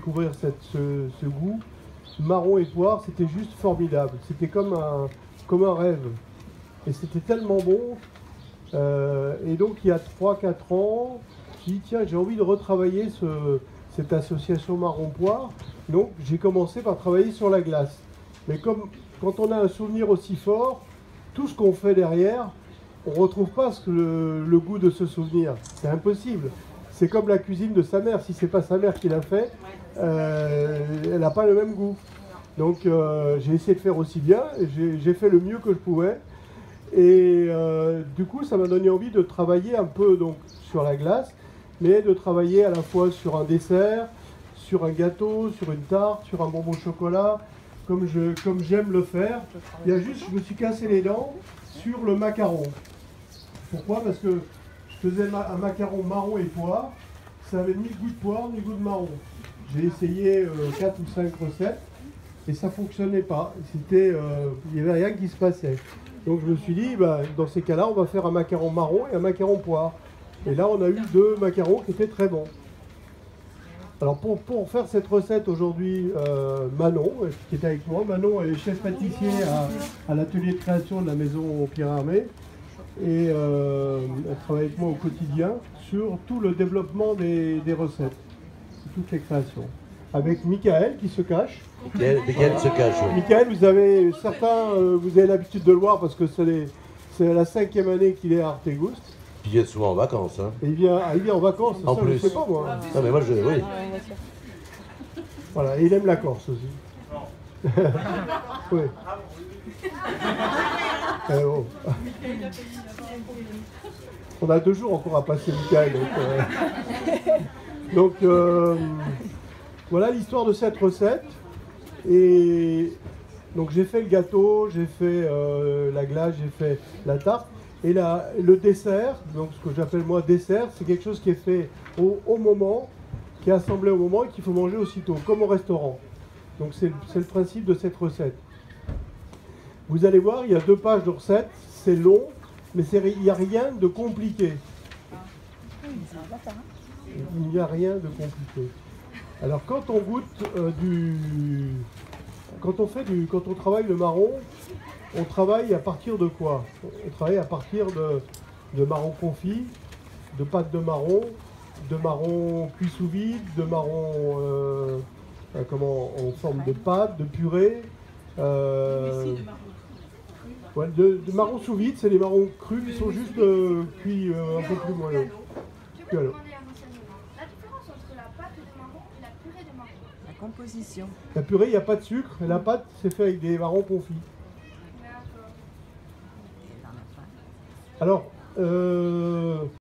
découvrir ce goût. Marron et poire, c'était juste formidable. C'était comme un rêve. Et c'était tellement bon. Et donc, il y a 3-4 ans, j'ai dit, tiens, j'ai envie de retravailler cette association marron-poire. Donc, j'ai commencé par travailler sur la glace. Mais quand on a un souvenir aussi fort, tout ce qu'on fait derrière, on ne retrouve pas le goût de ce souvenir. C'est impossible. C'est comme la cuisine de sa mère. Si ce n'est pas sa mère qui l'a fait, elle n'a pas le même goût. Donc j'ai essayé de faire aussi bien. J'ai fait le mieux que je pouvais. Et du coup, ça m'a donné envie de travailler un peu donc, sur la glace, mais de travailler à la fois sur un dessert, sur un gâteau, sur une tarte, sur un bonbon au chocolat, comme j'aime le faire. Il y a juste, je me suis cassé les dents sur le macaron. Pourquoi? Parce que je faisais un macaron marron et poire. Ça avait ni le goût de poire, ni le goût de marron. J'ai essayé 4 ou 5 recettes et ça ne fonctionnait pas. Il n'y avait rien qui se passait. Donc je me suis dit, bah, dans ces cas-là, on va faire un macaron marron et un macaron poire. Et là, on a eu 2 macarons qui étaient très bons. Alors pour faire cette recette aujourd'hui, Manon, qui est avec moi, Manon est chef pâtissier à l'atelier de création de la maison Pierre Armé. Et elle travaille avec moi au quotidien sur tout le développement des recettes, toutes les créations. Avec Michael qui se cache. Michael se cache. Oui. Michael, vous avez l'habitude de le voir parce que c'est la 5e année qu'il est à Artégoust. Puis il vient souvent en vacances. Hein. Et il vient en vacances, en ça plus. je ne sais pas moi. Non mais moi oui. Voilà, et il aime la Corse aussi. Oui. Oh. On a 2 jours encore à passer, Michael. Donc, voilà l'histoire de cette recette. Et donc j'ai fait le gâteau, j'ai fait la glace, j'ai fait la tarte. Et le dessert, donc ce que j'appelle moi dessert, c'est quelque chose qui est fait au moment, qui est assemblé au moment et qu'il faut manger aussitôt, comme au restaurant. Donc c'est le principe de cette recette. Vous allez voir, il y a 2 pages de recette, c'est long, mais il n'y a rien de compliqué. Il n'y a rien de compliqué. Alors quand on goûte quand on travaille le marron, on travaille à partir de quoi? On travaille à partir de marron confit, de pâte de marron cuit sous vide, de marron en forme de pâte, de purée. Ouais, de marron sous vide, c'est les marrons crus qui sont juste cuits un peu plus moelleux. Je peux demander un renseignement. La différence entre la pâte de marron et la purée de marron? La composition. La purée, il n'y a pas de sucre. La pâte, c'est fait avec des marrons confits. D'accord. Et dans la pâte. Alors,